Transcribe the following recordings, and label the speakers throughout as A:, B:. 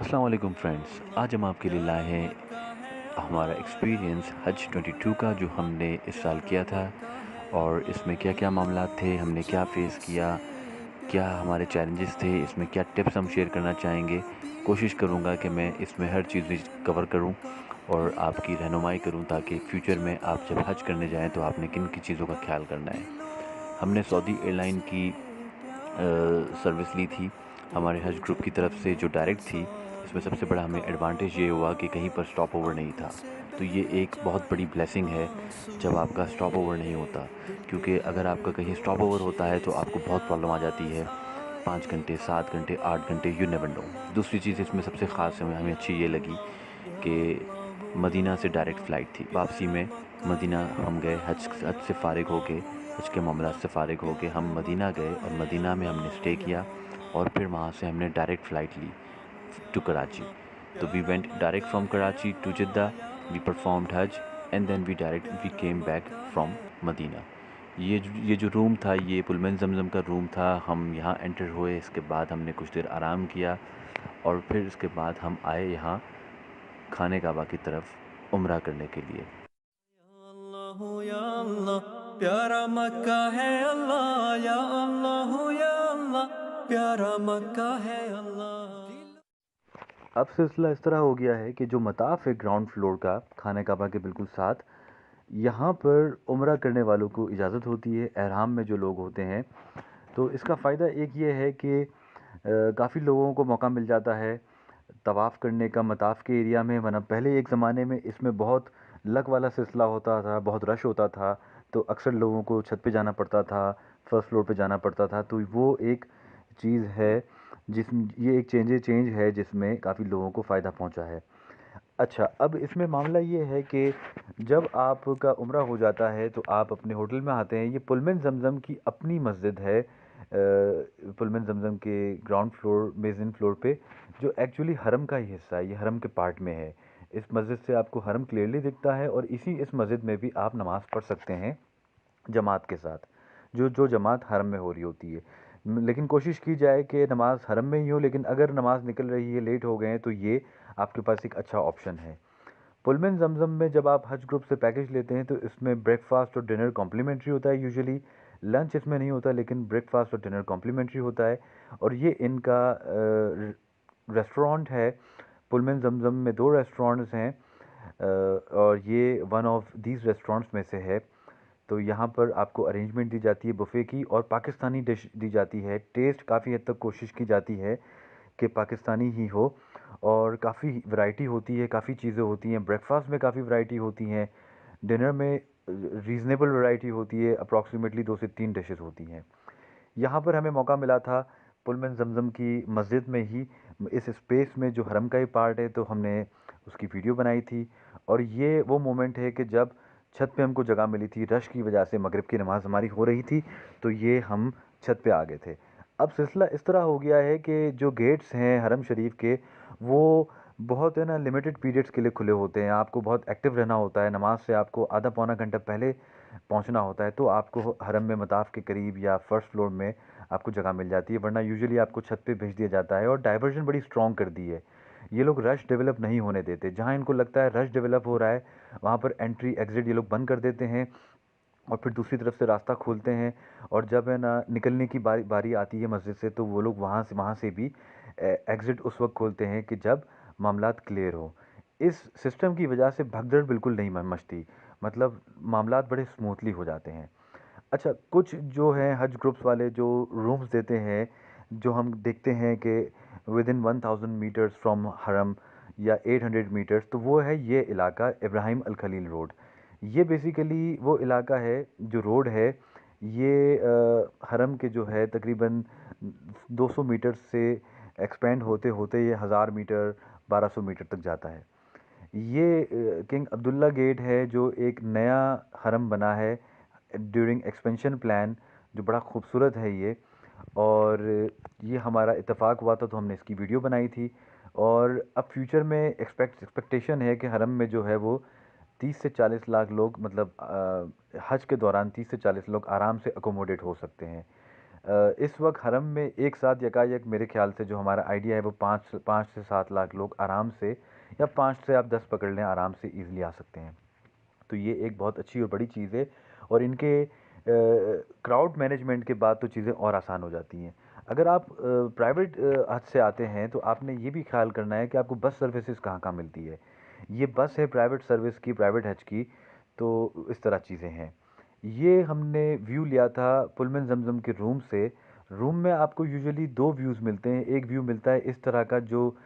A: अस्सलाम वालेकुम फ्रेंड्स। आज हम आपके लिए लाए हैं हमारा एक्सपीरियंस हज 22 का, जो हमने इस साल किया था। और इसमें क्या क्या मामला थे, हमने क्या फ़ेस किया, क्या हमारे चैलेंजेस थे, इसमें क्या टिप्स हम शेयर करना चाहेंगे। कोशिश करूँगा कि मैं इसमें हर चीज़ कवर करूँ और आपकी रहनुमाई करूँ, ताकि फ्यूचर में आप जब हज करने जाएँ तो आपने किन किन चीज़ों का ख्याल करना है। हमने सऊदी एयरलाइन की सर्विस ली थी हमारे हज ग्रुप की तरफ से, जो डायरेक्ट थी। इसमें सबसे बड़ा हमें एडवांटेज ये हुआ कि कहीं पर स्टॉप ओवर नहीं था। तो ये एक बहुत बड़ी ब्लेसिंग है जब आपका स्टॉप ओवर नहीं होता, क्योंकि अगर आपका कहीं स्टॉप ओवर होता है तो आपको बहुत प्रॉब्लम आ जाती है। 5 घंटे, 7 घंटे, 8 घंटे, यू नेवर नो। दूसरी चीज़ इसमें सबसे ख़ास हमें हमें अच्छी ये लगी कि मदीना से डायरेक्ट फ़्लाइट थी। वापसी में मदीना हम गए, हज से फ़ारिग होके, हज के मामलात से फ़ारिग होके हम मदीना गए और मदीना में हमने स्टे किया। और फिर वहाँ से हमने डायरेक्ट फ़्लाइट ली टू कराची। तो we went direct from Karachi to Jeddah, we performed Hajj, and then we came back from Medina. ये जो रूम था, ये पुलमन जमजम का रूम था। हम यहाँ एंटर हुए, इसके बाद हमने कुछ देर आराम किया और फिर इसके बाद हम आए यहाँ खाने काबा की तरफ उम्रा करने के लिए।
B: अल्लाह या अल्लाह प्यारा मक्का है अल्लाह या अल्लाह या अल्लाह प्यारा मक्का है अल्लाह।
A: अब सिलसिला इस तरह हो गया है कि जो मताफ़ है ग्राउंड फ्लोर का, खाना काबा के बिल्कुल साथ, यहाँ पर उम्रा करने वालों को इजाज़त होती है, एहराम में जो लोग होते हैं। तो इसका फ़ायदा एक ये है कि काफ़ी लोगों को मौका मिल जाता है तवाफ़ करने का मताफ़ के एरिया में। वरना पहले एक ज़माने में इसमें बहुत लक वाला सिलसिला होता था, बहुत रश होता था, तो अक्सर लोगों को छत पे जाना पड़ता था, फर्स्ट फ्लोर पे जाना पड़ता था। तो वो एक चीज़ है जिसमें ये एक चेंज है जिसमें काफ़ी लोगों को फ़ायदा पहुंचा है। अच्छा, अब इसमें मामला ये है कि जब आपका उम्रा हो जाता है तो आप अपने होटल में आते हैं। ये पुलमन ज़मज़म की अपनी मस्जिद है, पुलमन ज़मज़म के ग्राउंड फ्लोर, मेज़िन फ्लोर पे, जो एक्चुअली हरम का ही हिस्सा है। ये हरम के पार्ट में है। इस मस्जिद से आपको हरम क्लियरली दिखता है और इस मस्जिद में भी आप नमाज़ पढ़ सकते हैं जमात के साथ, जो जो जमात हरम में हो रही होती है। लेकिन कोशिश की जाए कि नमाज हरम में ही हो, लेकिन अगर नमाज निकल रही है, लेट हो गए हैं, तो ये आपके पास एक अच्छा ऑप्शन है। पुलमन जमजम में जब आप हज ग्रुप से पैकेज लेते हैं तो इसमें ब्रेकफास्ट और डिनर कॉम्प्लीमेंट्री होता है यूजुअली। लंच इसमें नहीं होता, लेकिन ब्रेकफास्ट और डिनर कॉम्प्लीमेंट्री होता है। और ये इनका रेस्टोरेंट है। पुलमन जमजम में दो रेस्टोरेंट्स हैं, और ये वन ऑफ दीज रेस्टोरेंट्स में से है। तो यहाँ पर आपको अरेंजमेंट दी जाती है बुफ़े की, और पाकिस्तानी डिश दी जाती है। टेस्ट काफ़ी हद तक कोशिश की जाती है कि पाकिस्तानी ही हो, और काफ़ी वैरायटी होती है, काफ़ी चीज़ें होती हैं। ब्रेकफास्ट में काफ़ी वैरायटी होती हैं, डिनर में रीज़नेबल वैरायटी होती है, अप्रॉक्सीमेटली 2 से 3 डिशेस होती हैं। यहाँ पर हमें मौका मिला था पुलमन जमजम की मस्जिद में ही, इस स्पेस में जो हरम का ही पार्ट है, तो हमने उसकी वीडियो बनाई थी। और ये वो मोमेंट है कि जब छत पे हमको जगह मिली थी, रश की वजह से मगरिब की नमाज़ हमारी हो रही थी, तो ये हम छत पे आ गए थे। अब सिलसिला इस तरह हो गया है कि जो गेट्स हैं हरम शरीफ के, वो बहुत है ना लिमिटेड पीरियड्स के लिए खुले होते हैं। आपको बहुत एक्टिव रहना होता है, नमाज से आपको आधा पौना घंटा पहले पहुंचना होता है, तो आपको हरम में मताफ़ के करीब या फर्स्ट फ्लोर में आपको जगह मिल जाती है। वरना यूजुअली आपको छत पे भेज दिया जाता है। और डाइवर्जन बड़ी स्ट्रॉन्ग कर दी है, ये लोग रश डेवलप नहीं होने देते। जहाँ इनको लगता है रश डेवलप हो रहा है, वहाँ पर एंट्री एग्जिट ये लोग बंद कर देते हैं, और फिर दूसरी तरफ से रास्ता खोलते हैं। और जब है ना निकलने की बारी बारी आती है मस्जिद से, तो वो लोग वहाँ से भी एग्ज़िट उस वक्त खोलते हैं कि जब मामलात क्लियर हो। इस सिस्टम की वजह से भगदड़ बिल्कुल नहीं मचती, मतलब मामलात बड़े स्मूथली हो जाते हैं। अच्छा, कुछ जो हैं हज ग्रुप्स वाले जो रूम्स देते हैं, जो हम देखते हैं कि विद इन 1000 मीटर्स फ्रॉम हरम या 800 मीटर्स, तो वो है ये इलाका इब्राहिम अल खलील रोड। ये बेसिकली वो इलाका है, जो रोड है ये हरम के जो है तकरीबन 200 मीटर से एक्सपेंड होते होते ये 1000 मीटर, 1200 मीटर तक जाता है। ये किंग अब्दुल्ला गेट है, जो एक नया हरम बना है ड्यूरिंग एक्सपेंशन प्लान, जो बड़ा खूबसूरत है ये। और ये हमारा इत्तेफाक हुआ था, तो हमने इसकी वीडियो बनाई थी। और अब फ्यूचर में एक्सपेक्टेशन है कि हरम में जो है वो 30 से 40 लाख लोग, मतलब हज के दौरान 30 से 40 लोग आराम से अकोमोडेट हो सकते हैं। इस वक्त हरम में एक साथ यकायक मेरे ख्याल से जो हमारा आइडिया है वो 5 से 7 लाख लोग आराम से, या 5 से आप 10 पकड़ लें, आराम से ईज़िली आ सकते हैं। तो ये एक बहुत अच्छी और बड़ी चीज़ है। और इनके क्राउड मैनेजमेंट के बाद तो चीज़ें और आसान हो जाती हैं। अगर आप प्राइवेट हज से आते हैं तो आपने ये भी ख्याल करना है कि आपको बस सर्विसेज कहाँ कहाँ मिलती है। ये बस है प्राइवेट सर्विस की, प्राइवेट हज की। तो इस तरह चीज़ें हैं। ये हमने व्यू लिया था पुलमन जमजम के रूम से। रूम में आपको यूजुअली दो व्यूज़ मिलते हैं। एक व्यू मिलता है इस तरह का जो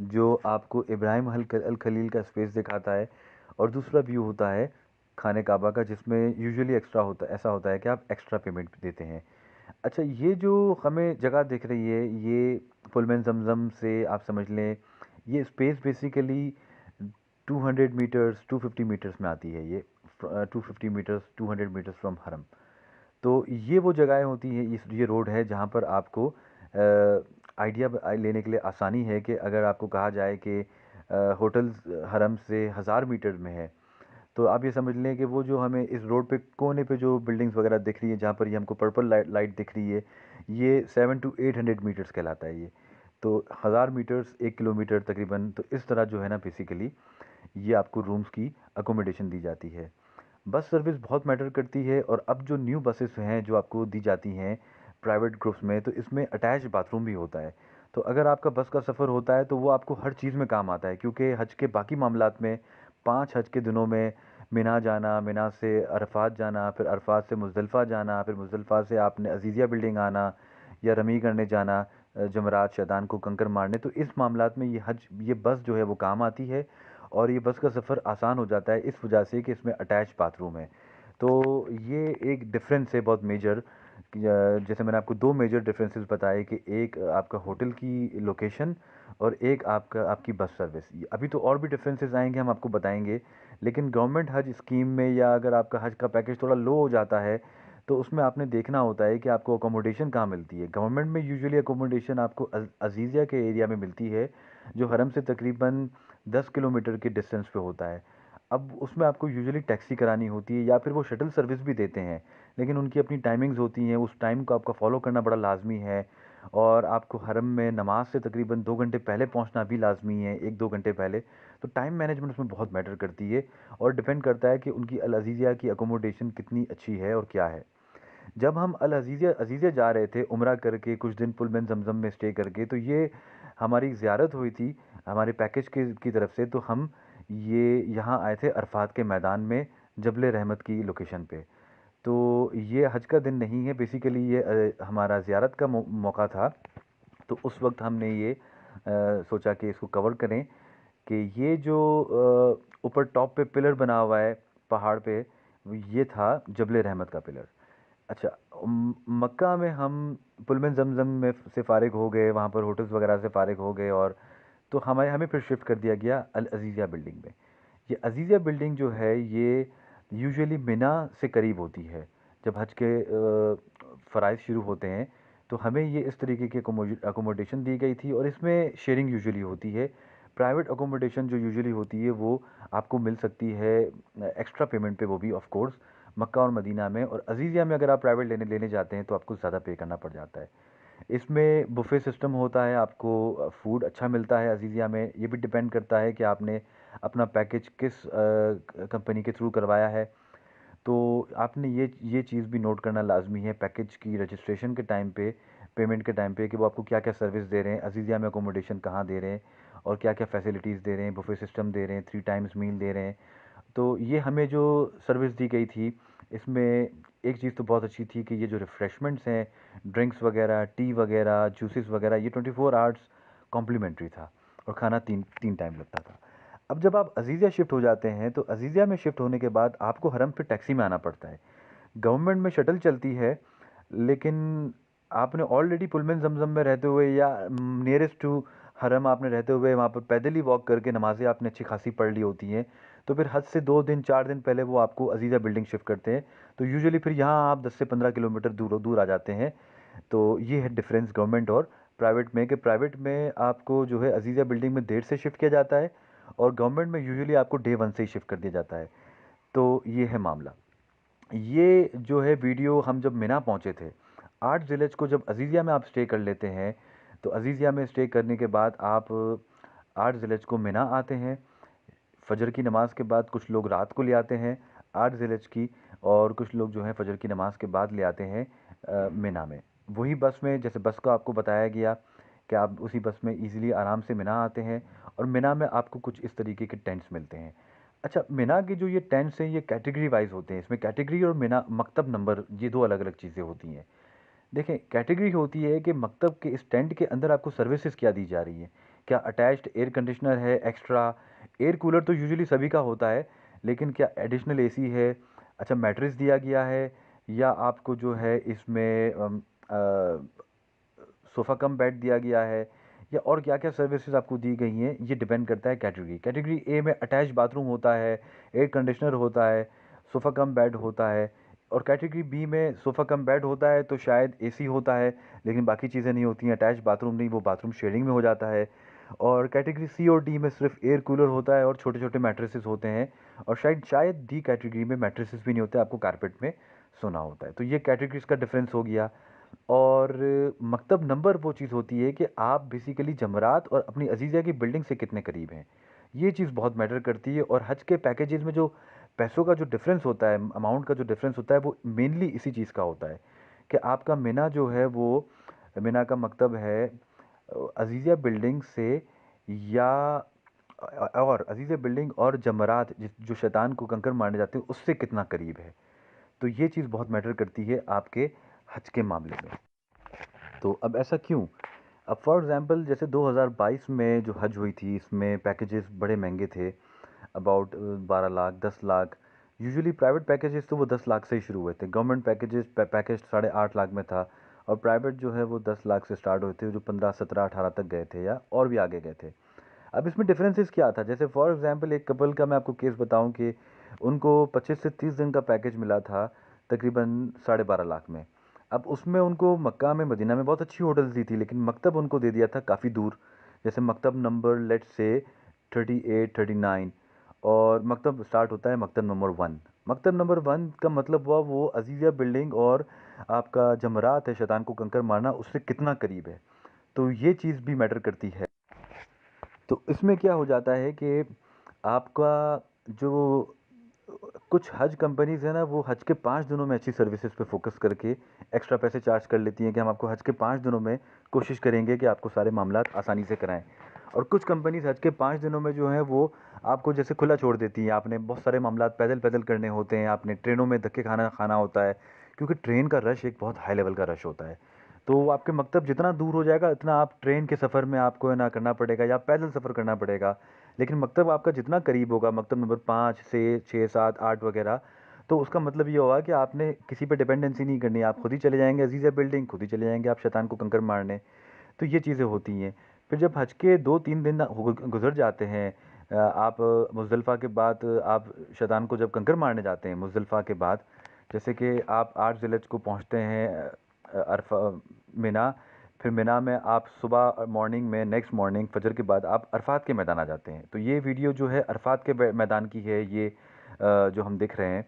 A: जो आपको इब्राहिम अल खलील का स्पेस दिखाता है, और दूसरा व्यू होता है खाने काबा का, जिसमें यूजुअली एक्स्ट्रा होता है, ऐसा होता है कि आप एक्स्ट्रा पेमेंट देते हैं। अच्छा, ये जो हमें जगह दिख रही है, ये पुलमन जमजम से आप समझ लें, ये स्पेस बेसिकली 200 मीटर्स 250 मीटर्स में आती है। ये 250 मीटर्स 200 मीटर्स फ्रॉम हरम। तो ये वो जगहें होती हैं, ये रोड है जहाँ पर आपको आइडिया लेने के लिए आसानी है कि अगर आपको कहा जाए कि होटल्स हरम से 1000 मीटर में है, तो आप ये समझ लें कि वो जो हमें इस रोड पे कोने पे जो बिल्डिंग्स वगैरह दिख रही है, जहाँ पर ये हमको पर्पल लाइट दिख रही है, ये 7 to 800 मीटर्स कहलाता है ये। तो 1000 मीटर्स 1 किलोमीटर तकरीबन। तो इस तरह जो है ना, बेसिकली ये आपको रूम्स की अकोमोडेशन दी जाती है। बस सर्विस बहुत मैटर करती है। और अब जो न्यू बसेस हैं जो आपको दी जाती हैं प्राइवेट ग्रुप्स में, तो इसमें अटैच बाथरूम भी होता है। तो अगर आपका बस का सफ़र होता है तो वो आपको हर चीज़ में काम आता है, क्योंकि हज के बाकी मामलात में 5 हज के दिनों में मिना जाना, मिना से अरफात जाना, फिर अरफात से मुज़दलिफ़ा जाना, फिर मुज़दलिफ़ा से आपने अज़ीज़िया बिल्डिंग आना, या रमी करने जाना, जमरात शैतान को कंकर मारने। तो इस मामलात में ये बस जो है वो काम आती है। और ये बस का सफ़र आसान हो जाता है इस वजह से कि इसमें अटैच बाथरूम है। तो ये एक डिफरेंस है बहुत मेजर। जैसे मैंने आपको दो मेजर डिफरेंसेस बताए कि एक आपका होटल की लोकेशन, और एक आपकी बस सर्विस। अभी तो और भी डिफरेंसेस आएंगे, हम आपको बताएंगे। लेकिन गवर्नमेंट हज स्कीम में, या अगर आपका हज का पैकेज थोड़ा लो हो जाता है, तो उसमें आपने देखना होता है कि आपको अकोमोडेशन कहाँ मिलती है। गवर्नमेंट में यूजुअली अकोमोडेशन आपको अजीज़िया के एरिया में मिलती है, जो हरम से तकरीबन 10 किलोमीटर के डिस्टेंस पे होता है। अब उसमें आपको यूजुअली टैक्सी करानी होती है, या फिर वो शटल सर्विस भी देते हैं, लेकिन उनकी अपनी टाइमिंग्स होती हैं। उस टाइम को आपका फॉलो करना बड़ा लाजमी है। और आपको हरम में नमाज से तकरीबन 2 घंटे पहले पहुंचना भी लाजमी है, 1-2 घंटे पहले। तो टाइम मैनेजमेंट उसमें बहुत मैटर करती है, और डिपेंड करता है कि उनकी अल अज़ीज़िया की अकोमोडेशन कितनी अच्छी है और क्या है। जब हम अल अज़ीज़िया अज़ीज़िया जा रहे थे उम्रा करके, कुछ दिन पुलमन जमजम में स्टे करके, तो ये हमारी ज़ियारत हुई थी हमारे पैकेज की तरफ से। तो हम ये यहाँ आए थे अरफात के मैदान में, जबल रहमत की लोकेशन पे। तो ये हज का दिन नहीं है, बेसिकली ये हमारा ज़ियारत का मौका था। तो उस वक्त हमने ये सोचा कि इसको कवर करें, कि ये जो ऊपर टॉप पे पिलर बना हुआ है पहाड़ पे, ये था जबल रहमत का पिलर। अच्छा, मक्का में हम पुलमन जमजम में से फ़ारिग हो गए, वहाँ पर होटल्स वगैरह से फ़ारिग हो गए, और तो हमें हमें फिर शिफ्ट कर दिया गया अल अज़ीज़िया बिल्डिंग में। ये अज़ीज़िया बिल्डिंग जो है, ये यूजुअली मिना से करीब होती है। जब हज के फ़राइज़ शुरू होते हैं, तो हमें ये इस तरीके की अकोमोडेशन दी गई थी, और इसमें शेयरिंग यूजुअली होती है। प्राइवेट अकोमोडेशन जो यूजुअली होती है वो आपको मिल सकती है एक्स्ट्रा पेमेंट पे, वो भी ऑफ कोर्स मक्का और मदीना में। और अज़ीज़िया में अगर आप प्राइवेट लेने लेने जाते हैं तो आपको ज़्यादा पे करना पड़ जाता है। इसमें बुफ़े सिस्टम होता है, आपको फूड अच्छा मिलता है अज़ीज़िया में। ये भी डिपेंड करता है कि आपने अपना पैकेज किस कंपनी के थ्रू करवाया है। तो आपने ये चीज़ भी नोट करना लाजमी है पैकेज की रजिस्ट्रेशन के टाइम पे, पेमेंट के टाइम पे, कि वो आपको क्या क्या सर्विस दे रहे हैं, अज़ीज़िया में अकोमोडेशन कहाँ दे रहे हैं, और क्या क्या फैसिलिटीज़ दे रहे हैं, बुफ़े सिस्टम दे रहे हैं, 3 टाइम्स मील दे रहे हैं। तो ये हमें जो सर्विस दी गई थी, इसमें एक चीज़ तो बहुत अच्छी थी कि ये जो रिफ़्रेशमेंट्स हैं, ड्रिंक्स वगैरह, टी वगैरह, जूसेस वगैरह, ये 24 आवर्स कॉम्प्लीमेंट्री था, और खाना तीन तीन टाइम लगता था। अब जब आप अज़ीज़िया शिफ्ट हो जाते हैं, तो अज़ीज़िया में शिफ्ट होने के बाद आपको हरम फिर टैक्सी में आना पड़ता है। गवर्नमेंट में शटल चलती है, लेकिन आपने ऑलरेडी पुलमन जमजम में रहते हुए, या नियरेस्ट टू हरम आपने रहते हुए, वहाँ पर पैदल ही वॉक करके नमाज़ें आपने अच्छी खासी पढ़ ली होती हैं, तो फिर हज से 2 दिन 4 दिन पहले वो आपको अज़ीज़ा बिल्डिंग शिफ्ट करते हैं। तो यूजुअली फिर यहाँ आप 10 से 15 किलोमीटर दूर दूर आ जाते हैं। तो ये है डिफरेंस गवर्नमेंट और प्राइवेट में, कि प्राइवेट में आपको जो है अज़ीज़ा बिल्डिंग में देर से शिफ्ट किया जाता है, और गवर्नमेंट में यूजुअली आपको डे वन से ही शिफ्ट कर दिया जाता है। तो ये है मामला। ये जो है वीडियो हम जब मिना पहुंचे थे, 8 ज़िलहज को जब अज़ीज़िया में आप स्टे कर लेते हैं, तो अज़ीज़िया में स्टे करने के बाद आप 8 ज़िलहज को मिना आते हैं। फजर की नमाज के बाद कुछ लोग रात को ले आते हैं 8 ज़िलहज की, और कुछ लोग जो हैं फजर की नमाज के बाद ले आते हैं मिना में। वही बस में, जैसे बस का आपको बताया गया कि आप उसी बस में इजीली आराम से मिना आते हैं, और मिना में आपको कुछ इस तरीके के टेंट्स मिलते हैं। अच्छा, मिना के जो ये टेंट्स हैं ये कैटेगरी वाइज होते हैं। इसमें कैटेगरी और मिना मकतब नंबर, ये दो अलग अलग चीज़ें होती हैं। देखें, कैटेगरी होती है कि मकतब के इस टेंट के अंदर आपको सर्विसेज क्या दी जा रही है। क्या अटैच्ड एयर कंडीशनर है, एक्स्ट्रा एयर कूलर तो यूजुअली सभी का होता है, लेकिन क्या एडिशनल एसी है, अच्छा मैट्रेस दिया गया है, या आपको जो है इसमें सोफ़ा कम बेड दिया गया है, या और क्या क्या सर्विसेज आपको दी गई हैं, ये डिपेंड करता है कैटेगरी। कैटेगरी ए में अटैच बाथरूम होता है, एयर कंडीशनर होता है, सोफ़ा कम बेड होता है, और कैटेगरी बी में सोफ़ा कम बेड होता है तो शायद एसी होता है, लेकिन बाकी चीज़ें नहीं होती हैं, अटैच बाथरूम नहीं, वो बाथरूम शेयरिंग में हो जाता है। और कैटेगरी सी और डी में सिर्फ एयर कूलर होता है और छोटे छोटे मैट्रेसेस होते हैं, और शायद शायद डी कैटेगरी में मैट्रेसेस भी नहीं होते, आपको कारपेट में सोना होता है। तो ये कैटेगरीज का डिफरेंस हो गया। और मकतब नंबर वो चीज़ होती है कि आप बेसिकली जमरात और अपनी अजीज़ा की बिल्डिंग से कितने करीब हैं, ये चीज़ बहुत मैटर करती है। और हज के पैकेजेस में जो पैसों का जो डिफरेंस होता है, अमाउंट का जो डिफरेंस होता है, वो मेनली इसी चीज़ का होता है कि आपका मिना जो है वो, मिना का मकतब है अजीज़िया बिल्डिंग से, या और अजीज़िया बिल्डिंग और जमरात जो शैतान को कंकर मारने जाते हैं उससे कितना करीब है। तो ये चीज़ बहुत मैटर करती है आपके हज के मामले में। तो अब ऐसा क्यों? अब फॉर एग्ज़ाम्पल जैसे 2022 में जो हज हुई थी, इसमें पैकेजेस बड़े महंगे थे, about 12 lakh 10 lakh. Usually private packages तो वो 10 लाख से ही शुरू हुए थे। गवर्नमेंट पैकेजेस पैकेज 8.5 लाख में था, और प्राइवेट जो है वो 10 लाख से स्टार्ट हुए थे, जो 15 17 18 तक गए थे, या और भी आगे गए थे। अब इसमें डिफरेंसेस क्या था? जैसे फॉर एग्ज़ाम्पल एक कपल का मैं आपको केस बताऊं कि उनको 25 से 30 दिन का पैकेज मिला था, तकरीबन 12.5 लाख में। अब उसमें उनको मक्का में, मदीना में बहुत अच्छी होटल्स दी थी, लेकिन मकतब उनको दे दिया था काफ़ी दूर। जैसे मकतब नंबर लेट से 38 39, और मकतब स्टार्ट होता है मकतब नंबर 1। मकतब नंबर 1 का मतलब हुआ वो अजीज़िया बिल्डिंग और आपका जमरात है शैतान को कंकर मारना, उससे कितना करीब है। तो ये चीज़ भी मैटर करती है। तो इसमें क्या हो जाता है कि आपका जो कुछ हज कंपनीज़ है ना, वो हज के 5 दिनों में अच्छी सर्विसेज पे फोकस करके एक्स्ट्रा पैसे चार्ज कर लेती हैं कि हम आपको हज के 5 दिनों में कोशिश करेंगे कि आपको सारे मामलात आसानी से कराएं। और कुछ कंपनीज़ हज के 5 दिनों में जो है वो आपको जैसे खुला छोड़ देती हैं। आपने बहुत सारे मामलात पैदल पैदल करने होते हैं, आपने ट्रेनों में धक्के खाना खाना होता है, क्योंकि ट्रेन का रश एक बहुत हाई लेवल का रश होता है। तो आपके मकतब जितना दूर हो जाएगा इतना आप ट्रेन के सफ़र में आपको है ना करना पड़ेगा, या पैदल सफ़र करना पड़ेगा। लेकिन मकतब आपका जितना करीब होगा, मकतब नंबर 5 से 6 7 8 वगैरह, तो उसका मतलब ये होगा कि आपने किसी पे डिपेंडेंसी नहीं करनी, आप खुद ही चले जाएंगे अजीज़ा बिल्डिंग, खुद ही चले जाएंगे आप शैतान को कंकर मारने। तो ये चीज़ें होती हैं। फिर जब हज के 2-3 दिन गुजर जाते हैं, आप मुज़दलिफ़ा के बाद आप शैतान को जब कंकर मारने जाते हैं मुज़दलिफ़ा के बाद, जैसे कि आप 8 ज़िलहज को पहुंचते हैं अरफा मिना। फिर मिना में आप सुबह मॉर्निंग में, नेक्स्ट मॉर्निंग फजर के बाद आप अरफात के मैदान आ जाते हैं। तो ये वीडियो जो है अरफात के मैदान की है, ये जो हम दिख रहे हैं।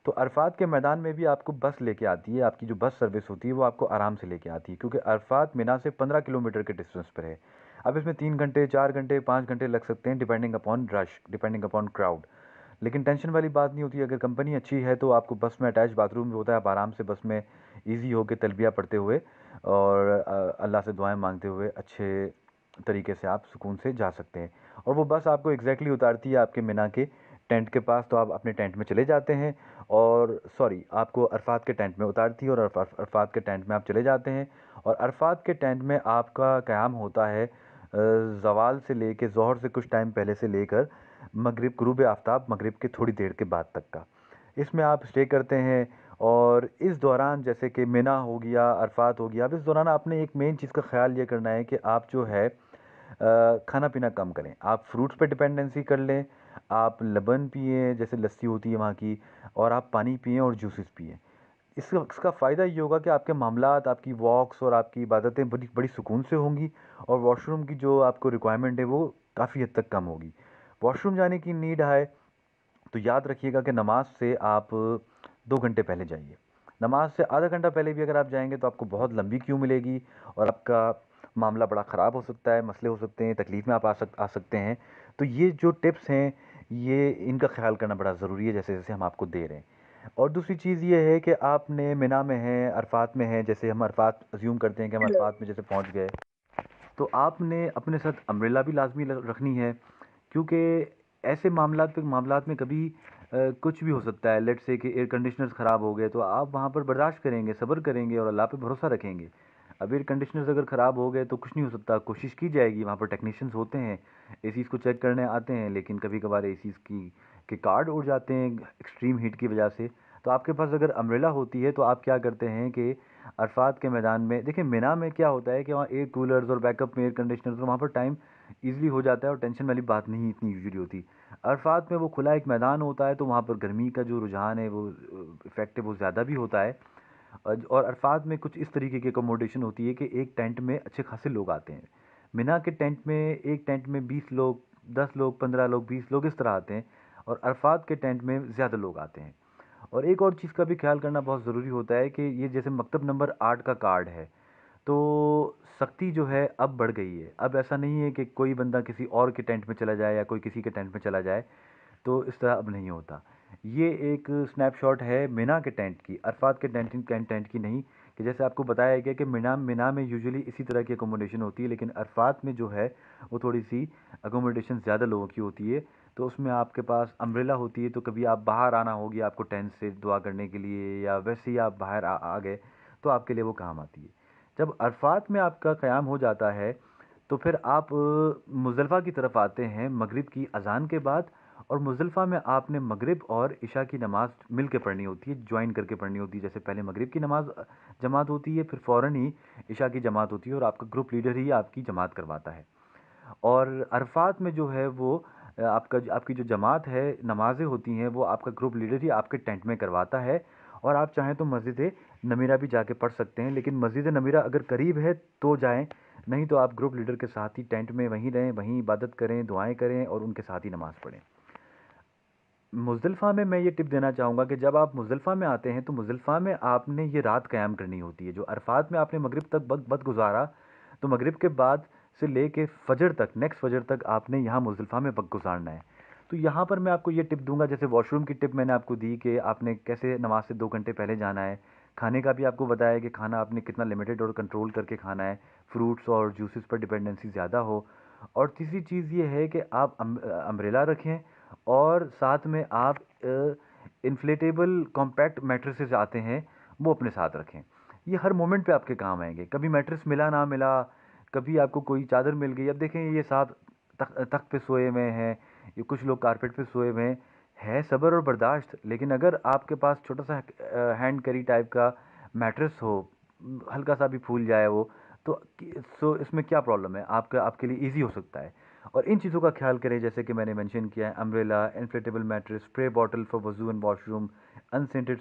A: तो अरफात के मैदान में भी आपको बस लेके आती है, आपकी जो बस सर्विस होती है वो आपको आराम से लेके आती है, क्योंकि अरफात मिना से 15 किलोमीटर के डिस्टेंस पर है। अब इसमें 3 घंटे 4 घंटे 5 घंटे लग सकते हैं, depending upon rush, depending upon crowd. लेकिन टेंशन वाली बात नहीं होती। अगर कंपनी अच्छी है तो आपको बस में अटैच बाथरूम भी होता है, आप आराम से बस में ईजी होकर तलबिया पढ़ते हुए और अल्लाह से दुआएं मांगते हुए अच्छे तरीके से आप सुकून से जा सकते हैं। और वो बस आपको एग्जैक्टली उतारती है आपके मिना के टेंट के पास, तो आप अपने टेंट में चले जाते हैं, और सॉरी आपको अरफात के टेंट में उतारती है, और अरफात के टेंट में आप चले जाते हैं। और अरफात के टेंट में आपका क़याम होता है ज़वाल से लेके, ज़ोहर से कुछ टाइम पहले से लेकर मगरिब, गुरूब आफ्ताब मगरिब के थोड़ी देर के बाद तक का। इसमें आप स्टे करते हैं, और इस दौरान जैसे कि मिना हो गया, अरफात हो गया, अब इस दौरान आपने एक मेन चीज़ का ख्याल ये करना है कि आप जो है खाना पीना कम करें। आप फ्रूट्स पे डिपेंडेंसी कर लें, आप लबन पिएँ जैसे लस्सी होती है वहाँ की, और आप पानी पिएँ और जूसेस पिएँ। इसका इसका फ़ायदा ये होगा कि आपके मामलात, आपकी वॉक्स और आपकी इबादतें बड़ी बड़ी सुकून से होंगी, और वॉशरूम की जो आपको रिक्वायरमेंट है वो काफ़ी हद तक कम होगी। वॉशरूम जाने की नीड है तो याद रखिएगा कि नमाज से आप 2 घंटे पहले जाइए। नमाज से आधा घंटा पहले भी अगर आप जाएंगे तो आपको बहुत लंबी क्यू मिलेगी और आपका मामला बड़ा ख़राब हो सकता है, मसले हो सकते हैं, तकलीफ़ में आप आ सकते हैं। तो ये जो टिप्स हैं, ये इनका ख्याल करना बड़ा ज़रूरी है, जैसे जैसे हम आपको दे रहे हैं। और दूसरी चीज़ ये है कि आपने मिना में हैं, अरफात में हैं, जैसे हम अरफात अज्यूम करते हैं कि हम अरफात में जैसे पहुंच गए, तो आपने अपने साथ अम्ब्रेला भी लाजमी रखनी है, क्योंकि ऐसे मामलात में कभी कुछ भी हो सकता है। लेट्स से कि एयर कंडीशनर्स ख़राब हो गए, तो आप वहाँ पर बर्दाश्त करेंगे, सब्र करेंगे और अल्लाह पे भरोसा रखेंगे। अब एयर कंडीशनर्स अगर ख़राब हो गए तो कुछ नहीं हो सकता, कोशिश की जाएगी, वहाँ पर टेक्नीशियंस होते हैं, एसीज़ को चेक करने आते हैं, लेकिन कभी कभार एसीज़ के कार्ड उड़ जाते हैं एक्सट्रीम हीट की वजह से। तो आपके पास अगर अम्ब्रेला होती है तो आप क्या करते हैं कि अरफात के मैदान में देखिए, मिना में क्या होता है कि वहाँ एयर कूलर्स और बैकअप में एयर कंडीशनर्स, और वहाँ पर टाइम ईज़िली हो जाता है और टेंशन वाली बात नहीं इतनी यूजुअली होती। अरफात में वो खुला एक मैदान होता है, तो वहाँ पर गर्मी का जो रुझान है, वो इफ़ेक्ट है, वो ज़्यादा भी होता है। और अरफात में कुछ इस तरीके की अकोमोडेशन होती है कि एक टेंट में अच्छे खासे लोग आते हैं। मिना के टेंट में, एक टेंट में 20 लोग, 10 लोग, 15 लोग, 20 लोग इस तरह आते हैं, और अरफात के टेंट में ज़्यादा लोग आते हैं। और एक और चीज़ का भी ख्याल करना बहुत ज़रूरी होता है कि ये जैसे मकतब नंबर 8 का कार्ड है, तो सख्ती जो है अब बढ़ गई है। अब ऐसा नहीं है कि कोई बंदा किसी और के टेंट में चला जाए या कोई किसी के टेंट में चला जाए, तो इस तरह अब नहीं होता। ये एक स्नैपशॉट है मिना के टेंट की, अरफात के टेंट की नहीं। कि जैसे आपको बताया गया कि मिना में यूजुअली इसी तरह की अकोमोडेशन होती है, लेकिन अरफात में जो है वो थोड़ी सी अकोमोडेशन ज़्यादा लोगों की होती है। तो उसमें आपके पास अम्ब्रेला होती है, तो कभी आप बाहर आना होगी आपको टेंट से दुआ करने के लिए, या वैसे ही आप बाहर आ गए, तो आपके लिए वो काम आती है। जब अरफात में आपका क़याम हो जाता है, तो फिर आप मुज़दलिफ़ा की तरफ आते हैं मगरिब की अज़ान के बाद। और मुज़दलिफ़ा में आपने मगरिब और इशा की नमाज़ मिल के पढ़नी होती है, जॉइन करके पढ़नी होती है। जैसे पहले मगरिब की नमाज़ जमात होती है, फिर फ़ौरन ही इशा की जमात होती है, और आपका ग्रुप लीडर ही आपकी जमात करवाता है। और अरफात में जो है वो आपकी जो जमात है, नमाज़ें होती हैं, वो आपका ग्रुप लीडर ही आपके टेंट में करवाता है। और आप चाहें तो मस्जिद नमीरा भी जाके पढ़ सकते हैं, लेकिन मस्जिद नमीरा अगर करीब है तो जाएं, नहीं तो आप ग्रुप लीडर के साथ ही टेंट में वहीं रहें, वहीं इबादत करें, दुआएं करें और उनके साथ ही नमाज़ पढ़ें। मुज़दलिफ़ा में मैं ये टिप देना चाहूँगा कि जब आप मुज़दलिफ़ा में आते हैं, तो मुज़दलिफ़ा में आपने ये रात क़याम करनी होती है। जो अरफ़ात में आपने मगरिब तक वक़्त गुज़ारा, तो मगरिब के बाद से लेके फ़जर तक, नेक्स्ट फ़जर तक आपने यहाँ मुज़दलिफ़ा में वक़्त गुज़ारना है। तो यहाँ पर मैं आपको ये टिप दूँगा, जैसे वॉशरूम की टिप मैंने आपको दी कि आपने कैसे नमाज़ से 2 घंटे पहले जाना है। खाने का भी आपको बताया कि खाना आपने कितना लिमिटेड और कंट्रोल करके खाना है, फ्रूट्स और जूसेस पर डिपेंडेंसी ज़्यादा हो। और तीसरी चीज़ ये है कि आप अम्ब्रेला रखें, और साथ में आप इन्फ्लेटेबल कॉम्पैक्ट मैट्रेसेस आते हैं, वो अपने साथ रखें। ये हर मोमेंट पे आपके काम आएंगे। कभी मैट्रेस मिला ना मिला, कभी आपको कोई चादर मिल गई। अब देखें, ये साहब तख्त पे सोए हुए हैं, ये कुछ लोग कारपेट पे सोए हुए हैं, है सब्र और बर्दाश्त। लेकिन अगर आपके पास छोटा सा हैंड कैरी टाइप का मैट्रेस हो, हल्का सा भी फूल जाए वो, तो इसमें क्या प्रॉब्लम है, आपके लिए ईजी हो सकता है। और इन चीज़ों का ख्याल करें, जैसे कि मैंने मेंशन किया है, umbrella, inflatable mattress, spray bottle for वज़ू एंड वॉशरूम, अनसेंटेड